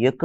1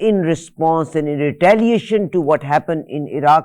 in response and in retaliation to what happened in Iraq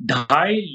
2.5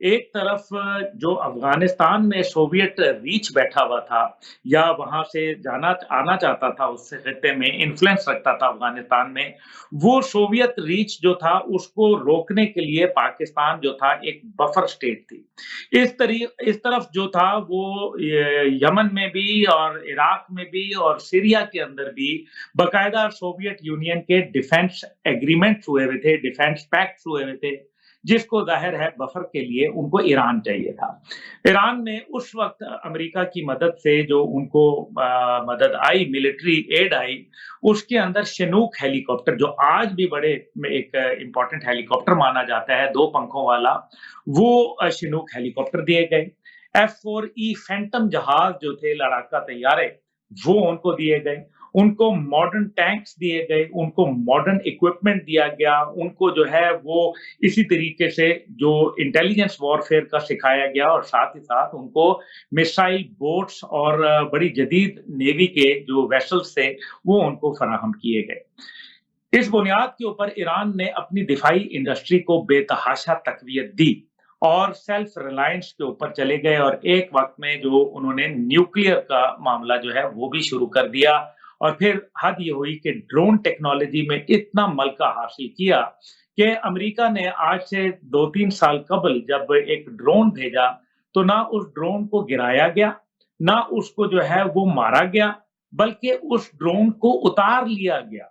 ایک طرف جو افغانستان میں سوویت ریچ بیٹھا ہوا تھا یا وہاں سے جانا آنا چاہتا تھا، اس سے خطے میں انفلوئنس رکھتا تھا افغانستان میں، وہ سوویت ریچ جو تھا اس کو روکنے کے لیے پاکستان جو تھا ایک بفر اسٹیٹ تھی۔ اس طرف جو تھا وہ یمن میں بھی اور عراق میں بھی اور سیریا کے اندر بھی باقاعدہ سوویت یونین کے ڈیفنس ایگریمنٹ ہوئے ہوئے تھے، ڈیفنس پیکٹ ہوئے ہوئے تھے، جس کو ظاہر ہے بفر کے لیے ان کو ایران چاہیے تھا۔ ایران نے اس وقت امریکہ کی مدد سے جو ان کو مدد آئی، ملٹری ایڈ آئی، اس کے اندر شنوک ہیلی کاپٹر جو آج بھی بڑے ایک امپورٹنٹ ہیلی کاپٹر مانا جاتا ہے، 2 پنکھوں والا، وہ شنوک ہیلی کاپٹر دیے گئے۔ F4E فینٹم جہاز جو تھے لڑاکا طیارے، وہ ان کو دیے گئے، ان کو ماڈرن ٹینکس دیے گئے، ان کو ماڈرن اکوپمنٹ دیا گیا، ان کو جو ہے وہ اسی طریقے سے جو انٹیلیجنس وارفیئر کا سکھایا گیا، اور ساتھ ہی ساتھ ان کو میسائل بوٹس اور بڑی جدید نیوی کے جو ویسلز تھے وہ ان کو فراہم کیے گئے۔ اس بنیاد کے اوپر ایران نے اپنی دفاعی انڈسٹری کو بے تحاشا تقویت دی اور سیلف ریلائنس کے اوپر چلے گئے، اور ایک وقت میں جو انہوں نے نیوکلیئر کا معاملہ جو ہے وہ بھی شروع کر دیا، اور پھر حد یہ ہوئی کہ ڈرون ٹیکنالوجی میں اتنا ملکہ حاصل کیا کہ امریکہ نے آج سے 2-3 سال قبل جب ایک ڈرون بھیجا تو نہ اس ڈرون کو گرایا گیا، نہ اس کو جو ہے وہ مارا گیا، بلکہ اس ڈرون کو اتار لیا گیا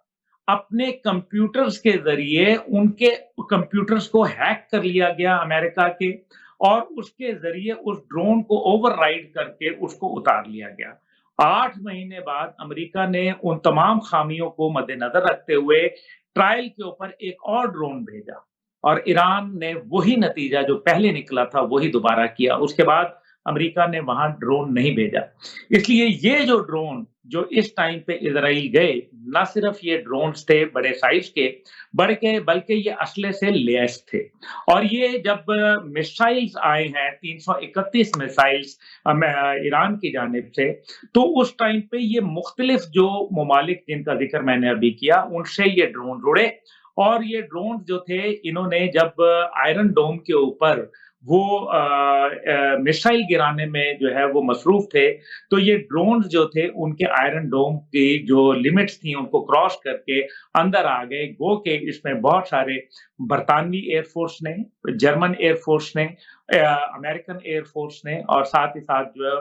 اپنے کمپیوٹرز کے ذریعے، ان کے کمپیوٹرز کو ہیک کر لیا گیا امریکہ کے، اور اس کے ذریعے اس ڈرون کو اوور رائڈ کر کے اس کو اتار لیا گیا۔ 8 مہینے بعد امریکہ نے ان تمام خامیوں کو مد نظر رکھتے ہوئے ٹرائل کے اوپر ایک اور ڈرون بھیجا، اور ایران نے وہی نتیجہ جو پہلے نکلا تھا وہی دوبارہ کیا۔ اس کے بعد امریکہ نے وہاں ڈرون نہیں بھیجا۔ اس لیے یہ جو ڈرون جو اس ٹائم پہ اسرائیل گئے، نہ صرف یہ ڈرونز تھے بڑے سائز کے، بلکہ یہ اسلحے سے لیس تھے، اور یہ جب میسائلز آئے ہیں 331 میسائلز ایران کی جانب سے، تو اس ٹائم پہ یہ مختلف جو ممالک جن کا ذکر میں نے ابھی کیا ان سے یہ ڈرون اڑے، اور یہ ڈرون جو تھے انہوں نے جب آئرن ڈوم کے اوپر وہ میسائل گرانے میں جو ہے وہ مصروف تھے، تو یہ ڈرونز جو تھے ان کے آئرن ڈوم کی جو لمٹس تھیں ان کو کراس کر کے اندر آ گئے، گو کہ اس میں بہت سارے برطانوی ایئر فورس نے، جرمن ایئر فورس نے، امریکن ایئر فورس نے، اور ساتھ ہی ساتھ جو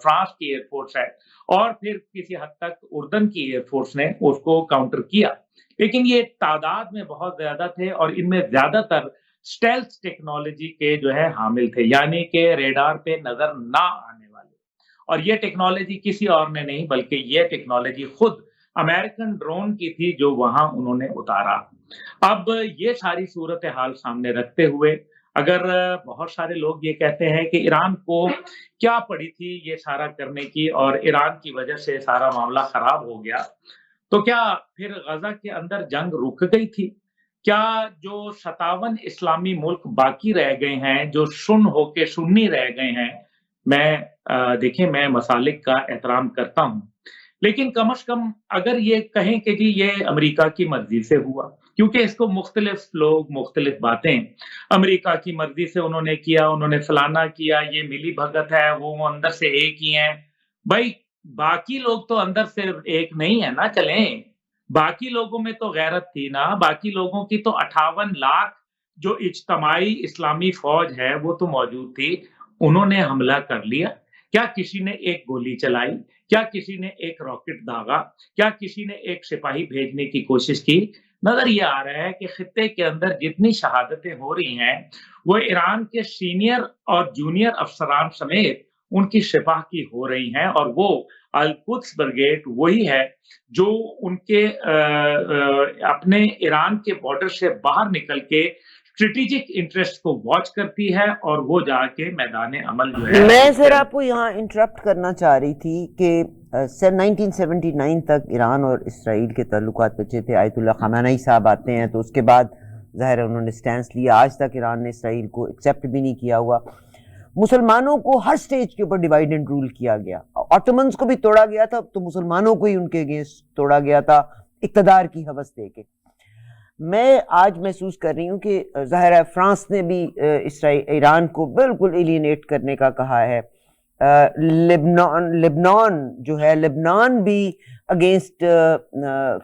فرانس کی ایئر فورس ہے، اور پھر کسی حد تک اردن کی ایئر فورس نے اس کو کاؤنٹر کیا۔ لیکن یہ تعداد میں بہت زیادہ تھے، اور ان میں زیادہ تر اسٹیلتھ ٹیکنالوجی کے جو ہے حامل تھے، یعنی کہ ریڈار پہ نظر نہ آنے والے، اور یہ ٹیکنالوجی کسی اور نے نہیں بلکہ یہ ٹیکنالوجی خود امریکن ڈرون کی تھی جو وہاں انہوں نے اتارا۔ اب یہ ساری صورتحال سامنے رکھتے ہوئے اگر بہت سارے لوگ یہ کہتے ہیں کہ ایران کو کیا پڑی تھی یہ سارا کرنے کی، اور ایران کی وجہ سے سارا معاملہ خراب ہو گیا، تو کیا پھر غزہ کے اندر جنگ رک گئی تھی؟ کیا جو 57 اسلامی ملک باقی رہ گئے ہیں، جو سن ہو کے سنی رہ گئے ہیں، دیکھیں میں مسالک کا احترام کرتا ہوں، لیکن کم از کم اگر یہ کہیں کہ جی یہ امریکہ کی مرضی سے ہوا، کیونکہ اس کو مختلف لوگ مختلف باتیں، امریکہ کی مرضی سے انہوں نے کیا، انہوں نے فلانا کیا، یہ ملی بھگت ہے، وہ اندر سے ایک ہی ہیں، بھائی باقی لوگ تو اندر سے ایک نہیں ہے نا، چلیں باقی لوگوں میں تو غیرت تھی نا، باقی لوگوں کی تو 58 لاکھ جو اجتماعی اسلامی فوج ہے وہ تو موجود تھی، انہوں نے حملہ کر لیا، کیا کسی نے ایک گولی چلائی؟ کیا کسی نے ایک راکٹ داغا؟ کیا کسی نے ایک سپاہی بھیجنے کی کوشش کی؟ نظر یہ آ رہا ہے کہ خطے کے اندر جتنی شہادتیں ہو رہی ہیں وہ ایران کے سینئر اور جونیئر افسران سمیت ان کی سپاہ کی ہو رہی ہیں، اور وہ القدس بریگیڈ وہی ہے جو ان کے اپنے ایران کے بارڈر سے باہر نکل کے اسٹریٹجک انٹرسٹ کو واچ کرتی ہے، اور وہ جا کے میدان عمل جو ہے۔ میں سر آپ کو یہاں انٹرپٹ کرنا چاہ رہی تھی کہ 1979 تک ایران اور اسرائیل کے تعلقات اچھے تھے، آیت اللہ خامنہئی صاحب آتے ہیں تو اس کے بعد ظاہر ہے انہوں نے سٹینس لیا، آج تک ایران نے اسرائیل کو ایکسیپٹ بھی نہیں کیا ہوا، مسلمانوں کو ہر سٹیج کے اوپر ڈیوائیڈ اینڈ رول کیا گیا، آٹومنز کو بھی توڑا گیا تھا تو مسلمانوں کو ہی ان کے اگینسٹ توڑا گیا تھا اقتدار کی ہوس دے کے۔ میں آج محسوس کر رہی ہوں کہ ظاہر ہے فرانس نے بھی ایران کو بالکل ایلینیٹ کرنے کا کہا ہے. لبنان جو ہے، لبنان بھی اگینسٹ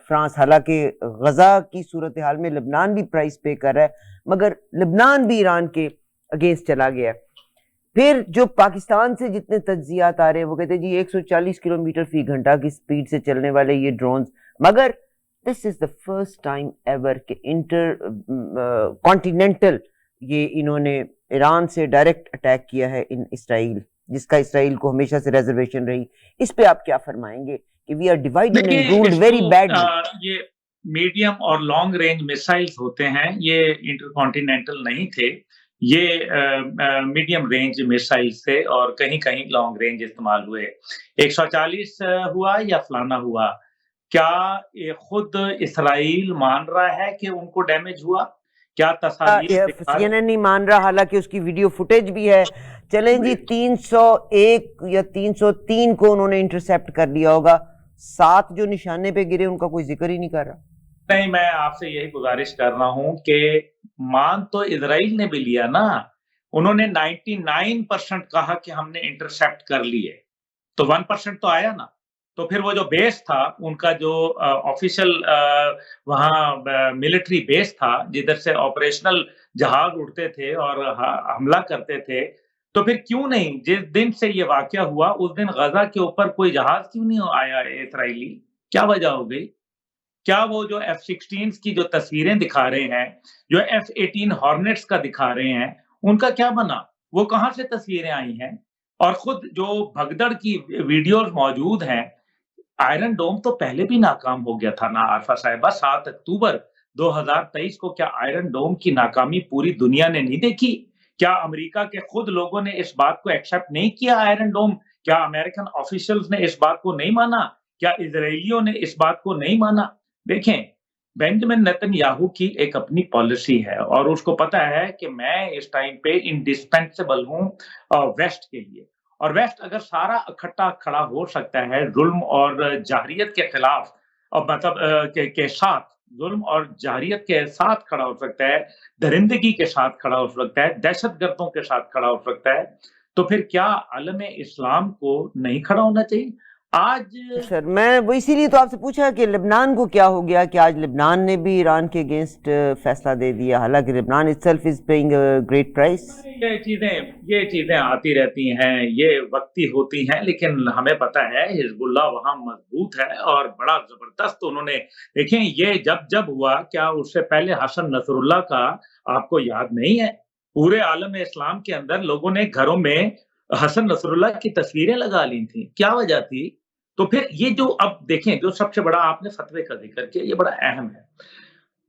فرانس، حالانکہ غزہ کی صورتحال میں لبنان بھی پرائز پے کر رہا ہے، مگر لبنان بھی ایران کے اگینسٹ چلا گیا. پھر جو پاکستان سے جتنے تجزیات آ رہے ہیں وہ کہتے ہیں جی 140 کلومیٹر فی گھنٹہ کی سپیڈ سے چلنے والے یہ ڈرونز، مگر دس از دا فرسٹ ٹائم ایور کہ انٹر کانٹیننٹل یہ انہوں نے ایران سے ڈائریکٹ اٹیک کیا ہے ان اسرائیل، جس کا اسرائیل کو ہمیشہ سے ریزرویشن رہی. اس پہ آپ کیا فرمائیں گے کہ we are divided and ruled very badly? یہ میڈیم اور لانگ رینج میسائلز ہوتے ہیں، یہ انٹر کانٹیننٹل نہیں تھے، یہ میڈیم رینج میسائل تھے اور کہیں کہیں لانگ رینج استعمال ہوئے. 140 ہوا یا فلانا ہوا، کیا یہ خود اسرائیل مان رہا ہے کہ ان کو ڈیمیج ہوا؟ کیا تصاویر سی این این نہیں مان رہا، حالانکہ اس کی ویڈیو فوٹیج بھی ہے. چلیں جی 301 یا 303 کو انہوں نے انٹرسیپٹ کر لیا ہوگا، 7 جو نشانے پہ گرے ان کا کوئی ذکر ہی نہیں کر رہا. نہیں، میں آپ سے یہی گزارش کر رہا ہوں کہ مان تو اسرائیل نے بھی لیا نا، انہوں نے 99% کہا کہ ہم نے انٹرسیپٹ کر لیے، تو 1% تو آیا نا. تو پھر وہ جو بیس تھا ان کا، جو آفیشل وہاں ملٹری بیس تھا جدھر سے آپریشنل جہاز اڑتے تھے اور حملہ کرتے تھے، تو پھر کیوں نہیں جس دن سے یہ واقعہ ہوا اس دن غزہ کے اوپر کوئی جہاز کیوں نہیں آیا اسرائیلی؟ کیا وجہ ہو گئی؟ کیا وہ جو F-16 کی جو تصویریں دکھا رہے ہیں، جو F-18 ہارنٹس کا دکھا رہے ہیں، ان کا کیا بنا؟ وہ کہاں سے تصویریں آئی ہیں؟ اور خود جو بھگدڑ کی ویڈیوز موجود ہیں، آئرن ڈوم تو پہلے بھی ناکام ہو گیا تھا نا عارفہ صاحبہ. 7 اکتوبر 2023 کو کیا آئرن ڈوم کی ناکامی پوری دنیا نے نہیں دیکھی؟ کیا امریکہ کے خود لوگوں نے اس بات کو ایکسپٹ نہیں کیا آئرن ڈوم؟ کیا امریکن آفیشلز نے اس بات کو نہیں مانا؟ کیا اسرائیلیوں نے اس بات کو نہیں مانا؟ دیکھیں، بینجامن نیتن یاہو کی ایک اپنی پالیسی ہے اور اس کو پتا ہے کہ میں اس ٹائم پہ انڈسپینسیبل ہوں ویسٹ کے لیے، اور ویسٹ اگر سارا اکٹھا کھڑا ہو سکتا ہے ظلم اور جاہریت کے خلاف، اور مطلب کے ساتھ ظلم اور جاہریت کے ساتھ کھڑا ہو سکتا ہے، درندگی کے ساتھ کھڑا ہو سکتا ہے، دہشت گردوں کے ساتھ کھڑا ہو سکتا ہے، تو پھر کیا عالم اسلام کو نہیں کھڑا ہونا چاہیے؟ آج سر میں وہ اسی لیے تو آپ سے پوچھا کہ لبنان کو کیا ہو گیا کہ آج لبنان نے بھی ایران کے اگینسٹ فیصلہ دے دیا، حالانکہ لبنان itself is paying a great price. یہ چیزیں آتی رہتی ہیں، یہ وقتی ہوتی ہیں، لیکن ہمیں پتہ ہے حزب اللہ وہاں مضبوط ہے اور بڑا زبردست انہوں نے. دیکھیں یہ جب ہوا، کیا اس سے پہلے حسن نصر اللہ کا آپ کو یاد نہیں ہے؟ پورے عالم اسلام کے اندر لوگوں نے گھروں میں حسن نصر اللہ کی تصویریں لگا لی تھیں. کیا وجہ تھی؟ تو پھر یہ جو اب دیکھیں، جو سب سے بڑا آپ نے فتوے کا ذکر کیا، یہ بڑا اہم ہے.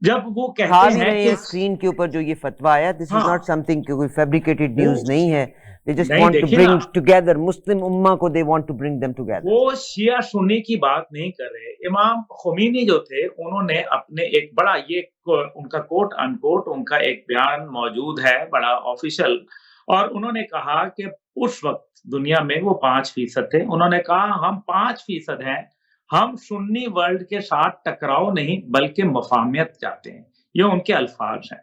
جب وہ کہتے ہیں کہ اسکرین کے اوپر جو یہ فتویٰ آیا، دس از ناٹ سم تھنگ کہ کوئی فیبریکیٹڈ نیوز نہیں ہے. They just want to bring together مسلم امہ کو، they want to bring them together. وہ شیعہ سنی کی بات نہیں کر رہے. امام خمینی جو تھے انہوں نے اپنے ایک بڑا، یہ ان کا کوٹ ان کوٹ ان کا ایک بیان موجود ہے بڑا آفیشل، اور انہوں نے کہا کہ اس وقت دنیا میں وہ 5% تھے. انہوں نے کہا ہم 5% ہیں، ہم سنی ورلڈ کے ساتھ ٹکراؤ نہیں بلکہ مفاہمت چاہتے ہیں. یہ ان کے الفاظ ہیں.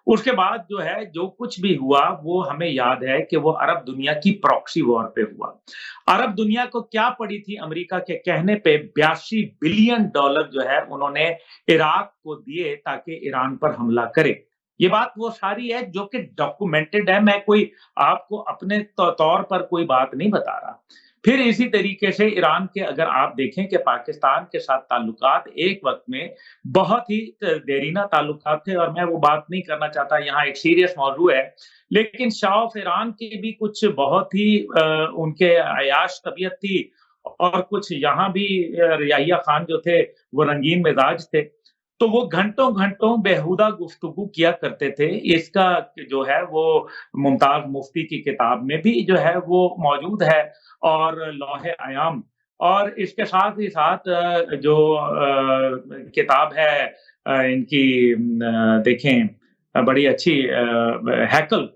اس کے بعد جو ہے جو کچھ بھی ہوا وہ ہمیں یاد ہے کہ وہ عرب دنیا کی پراکسی وار پہ ہوا. عرب دنیا کو کیا پڑی تھی امریکہ کے کہنے پہ $82 بلین جو ہے انہوں نے عراق کو دیے تاکہ ایران پر حملہ کرے. یہ بات وہ ساری ہے جو کہ ڈاکومنٹڈ ہے، میں کوئی آپ کو اپنے طور پر کوئی بات نہیں بتا رہا. پھر اسی طریقے سے ایران کے اگر آپ دیکھیں کہ پاکستان کے ساتھ تعلقات ایک وقت میں بہت ہی دیرینہ تعلقات تھے، اور میں وہ بات نہیں کرنا چاہتا، یہاں ایک سیریس موضوع ہے، لیکن شاہ آف ایران کی بھی کچھ بہت ہی ان کے عیاش طبیعت تھی، اور کچھ یہاں بھی رعیہ خان جو تھے وہ رنگین مزاج تھے. تو وہ گھنٹوں گھنٹوں بیہودہ گفتگو کیا کرتے تھے. اس کا جو ہے وہ ممتاز مفتی کی کتاب میں بھی جو ہے وہ موجود ہے، اور لوح ایام، اور اس کے ساتھ ہی ساتھ جو کتاب ہے ان کی، دیکھیں بڑی اچھی ہیکل،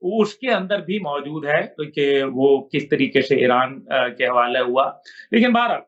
اس کے اندر بھی موجود ہے کہ وہ کس طریقے سے ایران کے حوالے ہوا. لیکن بہرحال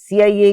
CIA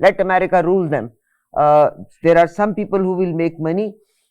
let America rule them. There are some people who will make money.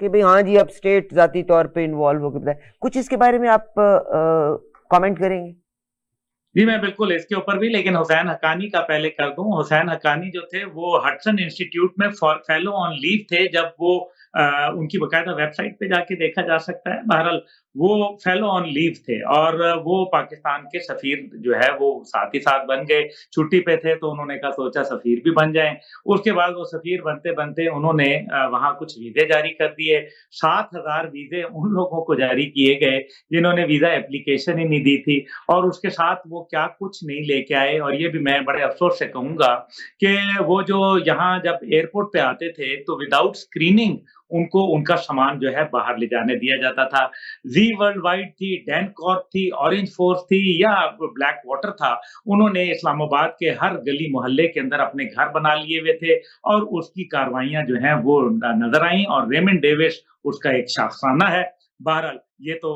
کہ بھئی ہاں جی اب اسٹیٹ ذاتی طور پہ انوالو ہو کے بتائیں کچھ اس کے بارے میں آپ کامنٹ کریں گے؟ جی میں بالکل اس کے اوپر بھی، لیکن حسین حقانی کا پہلے کر دوں. حسین حقانی جو تھے وہ ہڈسن انسٹیٹیوٹ میں فیلو آن لیو تھے جب وہ ان کی باقاعدہ ویب سائٹ پہ جا کے دیکھا جا سکتا ہے. بہرحال وہ فیلو آن لیو تھے اور وہ پاکستان کے سفیر جو ہے وہ ساتھ ہی ساتھ بن گئے. چھٹی پہ تھے تو انہوں نے کہا سوچا سفیر بھی بن جائیں. اس کے بعد وہ سفیر بنتے بنتے انہوں نے وہاں کچھ ویزے جاری کر دیے. 7,000 ویزے ان لوگوں کو جاری کیے گئے جنہوں نے ویزا اپلیکیشن ہی نہیں دی تھی، اور اس کے ساتھ وہ کیا کچھ نہیں لے کے آئے. اور یہ بھی میں بڑے افسوس سے کہوں گا کہ وہ جو یہاں جب ایئرپورٹ پہ آتے تھے تو وداؤٹ اسکریننگ ان کو ان کا سامان جو ہے باہر لے جانے دیا جاتا تھا. زی ورلڈ وائڈ تھی، ڈین کارپ تھی، اورنج فورس تھی یا بلیک واٹر تھا، انہوں نے اسلام آباد کے ہر گلی محلے کے اندر اپنے گھر بنا لیے ہوئے تھے اور اس کی کاروائیاں جو ہیں وہ نظر آئیں. اور ریمنڈ ڈیوس اس کا ایک شاخسانہ ہے. بہرحال یہ تو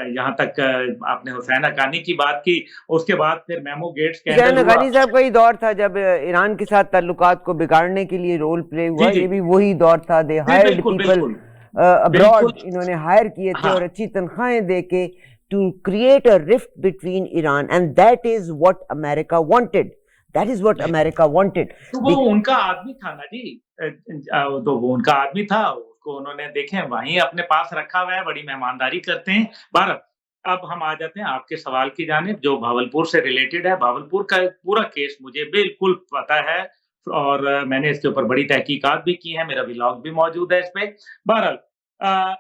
یہاں تک آپ نے حسین حقانی کی بات کی. اس کے بعد پھر میمو گیٹس حسین حقانی صاحب کا ہی دور تھا جب ایران کے ساتھ تعلقات کو بگاڑنے کے لیے رول پلے ہوا. یہ بھی وہی دور تھا. دے ہائرڈ پیپل ابراڈ، انہوں نے ہائر کیے تھے اور اچھی تنخواہیں دے کے to create a rift between Iran, and that is what America wanted. That is what America wanted. وہ ان کا آدمی تھا نا جی، تو وہ ان کا آدمی تھا، اس کو انہوں نے دیکھیں وہیں اپنے پاس رکھا ہوا ہے، بڑی مہمانداری کرتے ہیں. بھارت اب ہم آ جاتے ہیں آپ کے سوال کی جانب جو بھاولپور سے ریلیٹڈ ہے. بھاولپور کا پورا کیس مجھے بالکل پتا ہے اور میں نے اس کے اوپر بڑی تحقیقات بھی کی ہیں، میرا ولاگ بھی موجود ہے اس پہ. بہرحال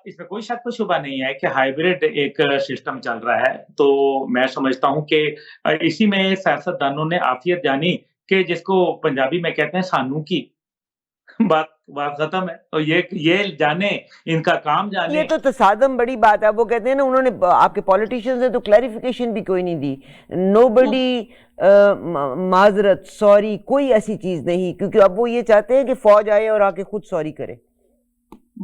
اس میں کوئی شک و شبہ نہیں ہے کہ ہائیبرڈ ایک سسٹم چل رہا ہے. تو میں سمجھتا ہوں کہ اسی میں سیاست دانوں نے عافیت جانی کہ جس کو پنجابی میں کہتے ہیں سانو کی بات ختم ہے. تو یہ جانے ان کا کام جانے. یہ تو تصادم بڑی بات ہے. وہ کہتے ہیں نا انہوں نے آپ کے پولیٹیشینز نے تو کلیریفیکیشن بھی کوئی نہیں دی. نو بڈی معذرت سوری کوئی ایسی چیز نہیں، کیونکہ اب وہ یہ چاہتے ہیں کہ فوج آئے اور آ کے خود سوری کرے.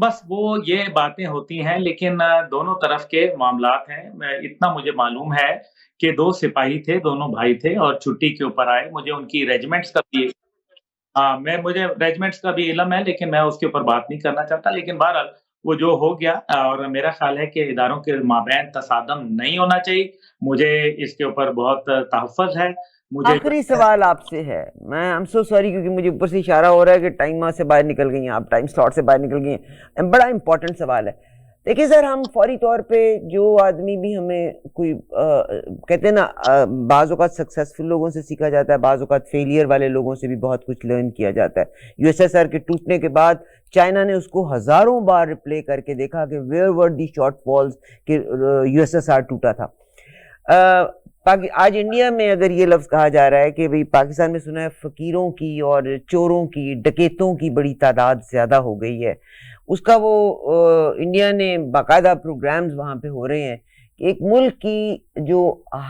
بس وہ یہ باتیں ہوتی ہیں، لیکن دونوں طرف کے معاملات ہیں. اتنا مجھے معلوم ہے کہ 2 سپاہی تھے، دونوں بھائی تھے اور چھٹی کے اوپر آئے. مجھے ان کی ریجمنٹس کا بھی مجھے ریجمنٹس کا بھی علم ہے، لیکن میں اس کے اوپر بات نہیں کرنا چاہتا. لیکن بہرحال وہ جو ہو گیا، اور میرا خیال ہے کہ اداروں کے مابین تصادم نہیں ہونا چاہیے. مجھے اس کے اوپر بہت تحفظ ہے. آخری سوال آپ سے ہے. میں ایم سو سوری کیونکہ مجھے اوپر سے اشارہ ہو رہا ہے کہ ٹائم سے باہر نکل گئی ہیں آپ، ٹائم سلاٹ سے باہر نکل گئی ہیں. بڑا امپورٹنٹ سوال ہے. دیکھیں سر، ہم فوری طور پہ جو آدمی بھی ہمیں کوئی کہتے ہیں نا بعض اوقات سکسیسفل لوگوں سے سیکھا جاتا ہے، بعض اوقات فیلئر والے لوگوں سے بھی بہت کچھ لرن کیا جاتا ہے. یو ایس ایس آر کے ٹوٹنے کے بعد چائنا نے اس کو ہزاروں بار ریپلے کر کے دیکھا کہ where were the short falls کہ یو ایس ایس آر ٹوٹا تھا. آج انڈیا میں اگر یہ لفظ کہا جا رہا ہے کہ بھئی پاکستان میں سنا ہے فقیروں کی اور چوروں کی ڈکیتوں کی بڑی تعداد زیادہ ہو گئی ہے، اس کا وہ انڈیا نے باقاعدہ پروگرامز وہاں پہ ہو رہے ہیں کہ ایک ملک کی جو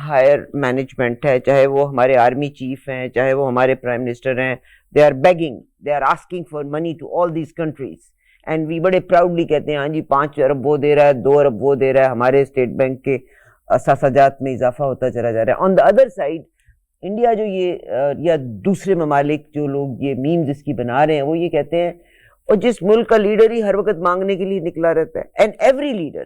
ہائر مینجمنٹ ہے، چاہے وہ ہمارے آرمی چیف ہیں، چاہے وہ ہمارے پرائم منسٹر ہیں، they are begging, they are asking for money to all these countries and we بڑے پراؤڈلی کہتے ہیں ہاں جی 5 ارب وہ دے رہا ہے، 2 ارب وہ دے رہا ہے، ہمارے اسٹیٹ بینک کے اثاثات میں اضافہ ہوتا چلا جا رہا ہے. آن دا ادر سائڈ انڈیا جو یہ یا دوسرے ممالک جو لوگ یہ میمز اس کی بنا رہے ہیں وہ یہ کہتے ہیں، اور جس ملک کا لیڈر ہی ہر وقت مانگنے کے لیے نکلا رہتا ہے، اینڈ ایوری لیڈر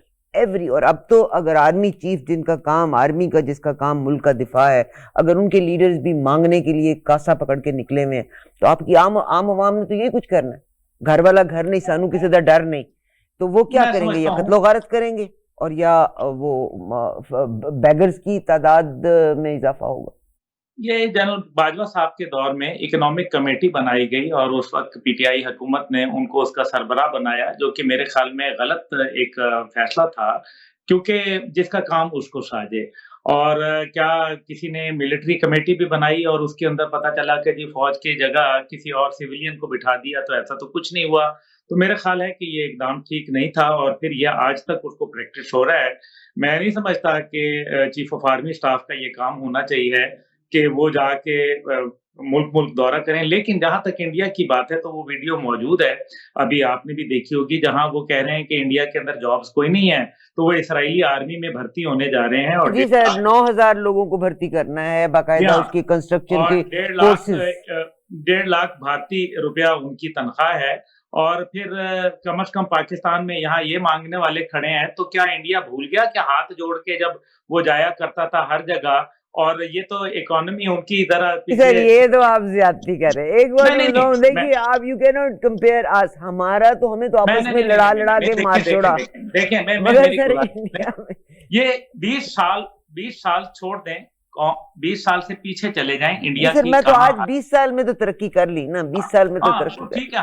اور اب تو اگر آرمی چیف جن کا کام آرمی کا جس کا کام ملک کا دفاع ہے، اگر ان کے لیڈرز بھی مانگنے کے لیے کاسا پکڑ کے نکلے ہوئے ہیں تو آپ کی عام عوام نے تو یہ کچھ کرنا ہے. گھر والا گھر نہیں، سانو کسی کا ڈر نہیں. تو وہ کیا کریں گے؟ یا قتل و غارت کریں گے اور یا وہ بیگرز کی تعداد میں اضافہ ہوگا. یہ جنرل باجوہ صاحب کے دور میں اکنامک کمیٹی بنائی گئی اور اس وقت پی ٹی آئی حکومت نے ان کو اس کا سربراہ بنایا، جو کہ میرے خیال میں غلط ایک فیصلہ تھا، کیونکہ جس کا کام اس کو ساجے. اور کیا کسی نے ملٹری کمیٹی بھی بنائی اور اس کے اندر پتہ چلا کہ جی فوج کی جگہ کسی اور سیویلین کو بٹھا دیا، تو ایسا تو کچھ نہیں ہوا. تو میرا خیال ہے کہ یہ اقدام ٹھیک نہیں تھا اور پھر یہ آج تک اس کو پریکٹس ہو رہا ہے. میں نہیں سمجھتا کہ چیف آف آرمی اسٹاف کا یہ کام ہونا چاہیے کہ وہ جا کے ملک دورہ کریں. لیکن جہاں تک انڈیا کی بات ہے تو وہ ویڈیو موجود ہے، ابھی آپ نے بھی دیکھی ہوگی، جہاں وہ کہہ رہے ہیں کہ انڈیا کے اندر جابز کوئی نہیں ہے تو وہ اسرائیلی آرمی میں بھرتی ہونے جا رہے ہیں. اور جی سر 9,000 لوگوں کو بھرتی کرنا ہے باقاعدہ اس کی کنسٹرکشن کی کورسز. 1.5 لاکھ بھارتی روپیہ ان کی تنخواہ ہے اور پھر کم از کم پاکستان میں یہاں یہ مانگنے والے کھڑے ہیں، تو کیا انڈیا بھول گیا کہ ہاتھ جوڑ کے جب وہ جایا کرتا تھا ہر جگہ، اور یہ تو اکانومی ان کی ذرا سر پیچھے. یہ تو آپ زیادتی کر رہے ہیں. ایک بار نہیں نہیں نہیں دیکھیے آپ یو کی ناٹ کمپیئر آس، ہمارا تو ہمیں تو آپس میں لڑا لڑا کے مار چھوڑا، دیکھیں مگر سر انڈیا میں یہ 20 سال چھوڑ دیں، 20 سال سے پیچھے چلے جائیں انڈیا سر کی. میں تو آج 20 سال میں تو ترقی کر لی نا، 20 سال میں تو ترقی کر. ٹھیک ہے،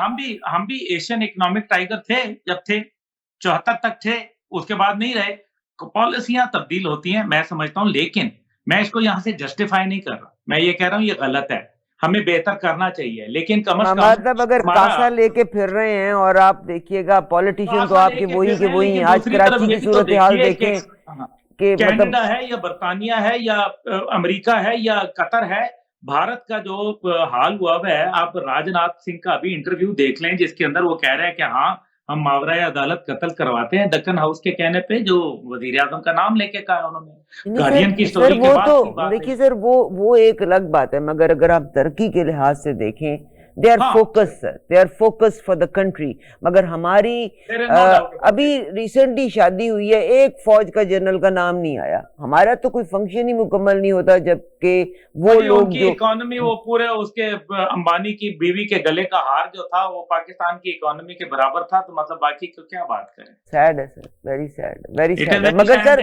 ہم بھی ایشین اکنامک ٹائیگر تھے جب تھے 74 تک تھے، اس کے بعد نہیں رہے. پالیسیاں تبدیل ہوتی ہیں میں سمجھتا ہوں، لیکن میں اس کو یہاں سے جسٹیفائی نہیں کر رہا. میں یہ کہہ رہا ہوں یہ غلط ہے، ہمیں بہتر کرنا چاہیے، لیکن کم از کم مطلب اگر کاسا لے کے پھر رہے ہیں، اور آپ دیکھیے گا پولیٹیشین تو آپ کے وہی کے وہی ہیں. آج کراچی کی صورتحال دیکھیں کہ کینیڈا ہے یا برطانیہ ہے یا امریکہ ہے یا قطر ہے، بھارت کا جو حال ہوا ہے، آپ راج ناتھ سنگھ کا ابھی انٹرویو دیکھ لیں جس کے اندر وہ کہہ رہے ہیں کہ ہاں ہم ماورائے عدالت قتل کرواتے ہیں، دکن ہاؤس کے کہنے پہ جو وزیر اعظم کا نام لے کے کہا انہوں نے. گارڈین کی سٹوری کے بعد کی بات ہے. دیکھیے سر وہ ایک الگ بات ہے، مگر اگر آپ ترقی کے لحاظ سے دیکھیں they are focus sir, they are focus for the country. مگر ہماری ابھی ریسنٹلی شادی ہوئی ہے، ایک فوج کا جنرل کا نام نہیں آیا. ہمارا تو کوئی فنکشن ہی مکمل نہیں ہوتا، جبکہ وہ لوگ جو اکانومی وہ پورے اس کے امبانی کی بیوی کے گلے کا ہار جو تھا وہ پاکستان کی اکانومی کے برابر تھا، تو مطلب باقی کو کیا بات کریں. سیڈ ہے سر، ویری سیڈ، ویری سیڈ ہے. مگر سر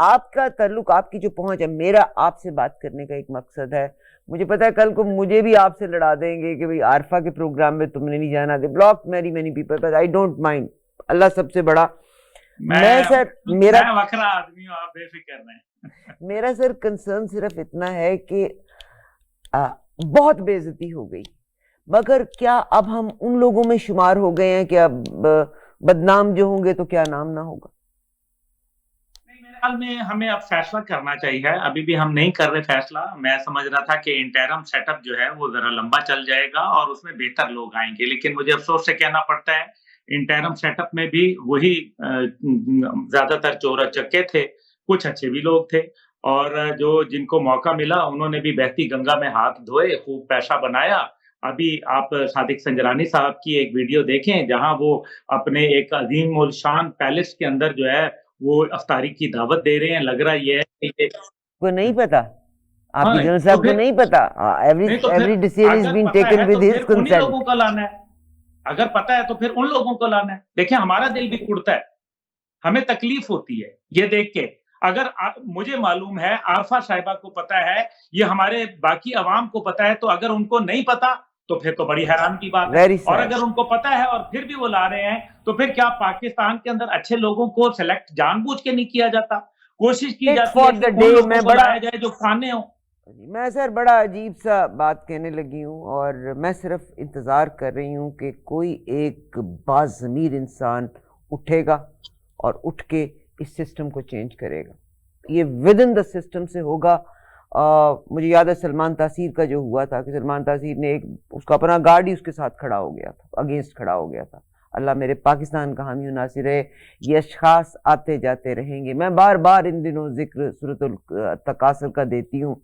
آپ کا تعلق، آپ کی جو پہنچ ہے، میرا آپ سے بات کرنے کا ایک مقصد ہے. مجھے پتا ہے کل کو مجھے بھی آپ سے لڑا دیں گے کہ بھئی عارفہ کے پروگرام میں تم نے نہیں جانا. They block many people, but I don't mind. Allah سب سے بڑا. میں سر میرا وکرا آدمی ہوں، آپ بے فکر رہیں. میرا سر کنسرن صرف اتنا ہے کہ بہت بے عزتی ہو گئی، مگر کیا اب ہم ان لوگوں میں شمار ہو گئے ہیں کہ اب بدنام جو ہوں گے تو کیا نام نہ ہوگا؟ حال میں ہمیں اب فیصلہ کرنا چاہیے. ابھی بھی ہم نہیں کر رہے فیصلہ. میں سمجھ رہا تھا کہ انٹرم سیٹ اپ جو ہے وہ ذرا لمبا چل جائے گا اور اس میں بہتر لوگ آئیں گے، لیکن مجھے افسوس سے کہنا پڑتا ہے انٹرم سیٹ اپ میں بھی وہی زیادہ تر چور چکے تھے. کچھ اچھے بھی لوگ تھے، اور جو جن کو موقع ملا انہوں نے بھی بہتی گنگا میں ہاتھ دھوئے، خوب پیسہ بنایا. ابھی آپ صادق سنجرانی صاحب کی ایک ویڈیو دیکھیں جہاں وہ اپنے ایک عظیم الشان پیلس کے اندر جو ہے وہ افطاری کی دعوت دے رہے ہیں. لگ رہا یہ ہے کہ کو نہیں پتا، آپ کی جنرل صاحب کو نہیں پتا. Every decision is been taken with his consent. لوگوں کو لانا ہے، اگر پتا ہے تو پھر ان لوگوں کو لانا ہے. دیکھیں ہمارا دل بھی کڑتا ہے، ہمیں تکلیف ہوتی ہے یہ دیکھ کے. اگر مجھے معلوم ہے عارفہ صاحبہ کو پتا ہے، یہ ہمارے باقی عوام کو پتا ہے، تو اگر ان کو نہیں پتا تو پھر تو بڑی حیران کی بات ہے. اور اگر ان کو پتا ہے اور پھر بھی وہ لا رہے ہیں، تو پھر کیا پاکستان کے اندر اچھے لوگوں کو سلیکٹ جان بوجھ کے نہیں کیا جاتا؟ کوشش کی جاتی ہے کہ ان لوگوں کو لایا جائے جو کھانے ہوں. میں سر بڑا عجیب سا بات کہنے لگی ہوں، اور میں صرف انتظار کر رہی ہوں کہ کوئی ایک باضمیر انسان اٹھے گا اور اٹھ کے اس سسٹم کو چینج کرے گا. یہ ود ان دا سسٹم سے ہوگا. مجھے یاد ہے سلمان تاثیر کا جو ہوا تھا کہ سلمان تاثیر نے اس کا اپنا گارڈ ہی اس کے ساتھ کھڑا ہو گیا تھا، اگینسٹ کھڑا ہو گیا تھا. اللہ میرے پاکستان کا حامی و ناصر ہے. یہ اشخاص آتے جاتے رہیں گے. میں بار بار ان دنوں ذکر سورۃ التکاثر کا دیتی ہوں.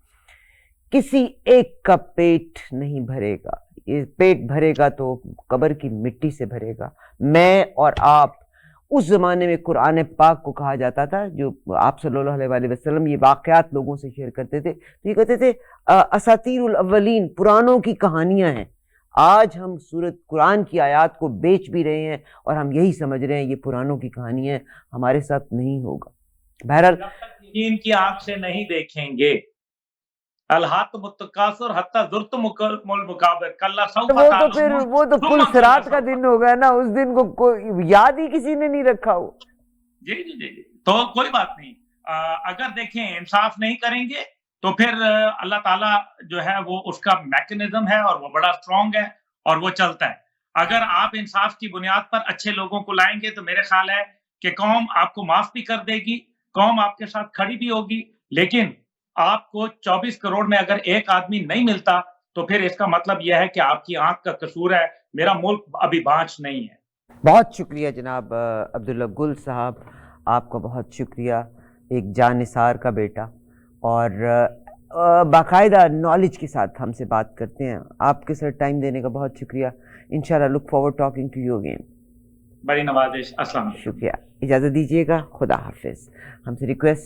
کسی ایک کا پیٹ نہیں بھرے گا. یہ پیٹ بھرے گا تو قبر کی مٹی سے بھرے گا. میں اور آپ اس زمانے میں قرآن پاک کو کہا جاتا تھا، جو آپ صلی اللہ علیہ وسلم یہ واقعات لوگوں سے شیئر کرتے تھے، تو یہ کہتے تھے اساطیر الاولین، پرانوں کی کہانیاں ہیں. آج ہم سورۃ قرآن کی آیات کو بیچ بھی رہے ہیں اور ہم یہی سمجھ رہے ہیں یہ پرانوں کی کہانیاں ہیں. ہمارے ساتھ نہیں ہوگا. بہرحال ان کی آنکھ سے نہیں دیکھیں گے. الہاکم التکاثر حتی زرتم المقابر کلا سوف تعلمون. وہ تو پل صراط کا دن ہوگا نا، اس دن کو یاد ہی کسی نے نہیں رکھا ہو. جی جی جی تو کوئی بات نہیں. اگر دیکھیں انصاف نہیں کریں گے تو پھر اللہ تعالیٰ جو ہے وہ اس کا میکنزم ہے اور وہ بڑا اسٹرانگ ہے اور وہ چلتا ہے. اگر آپ انصاف کی بنیاد پر اچھے لوگوں کو لائیں گے تو میرے خیال ہے کہ قوم آپ کو معاف بھی کر دے گی، قوم آپ کے ساتھ کھڑی بھی ہوگی. لیکن آپ کو 24 کروڑ میں اگر ایک آدمی نہیں ملتا تو پھر اس کا مطلب یہ ہے کہ آپ کی آنکھ کا قصور ہے. میرا ملک ابھی بانچ نہیں ہے. بہت شکریہ جناب عبداللہ گل صاحب، آپ کا بہت شکریہ. ایک جان نثار کا بیٹا، اور باقاعدہ نالج کے ساتھ ہم سے بات کرتے ہیں. آپ کے سر ٹائم دینے کا بہت شکریہ. انشاءاللہ look forward talking to you again. بڑی نوازش. السلام علیکم. شکریہ. اجازت دیجیے گا. خدا حافظ.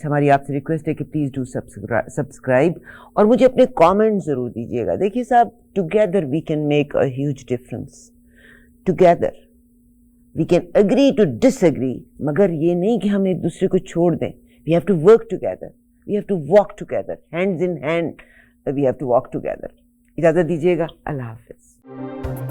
ہماری آپ سے ریکویسٹ ہے کہ پلیز ڈو سبسکرائب اور مجھے اپنے کامنٹ ضرور دیجیے گا. دیکھیے صاحب, together we can make a huge difference. Together we can agree to disagree, مگر یہ نہیں کہ ہم ایک دوسرے کو چھوڑ دیں. We have to work together, we have to walk together, hands in hand we have to walk together. اجازت دیجیے گا. اللہ حافظ.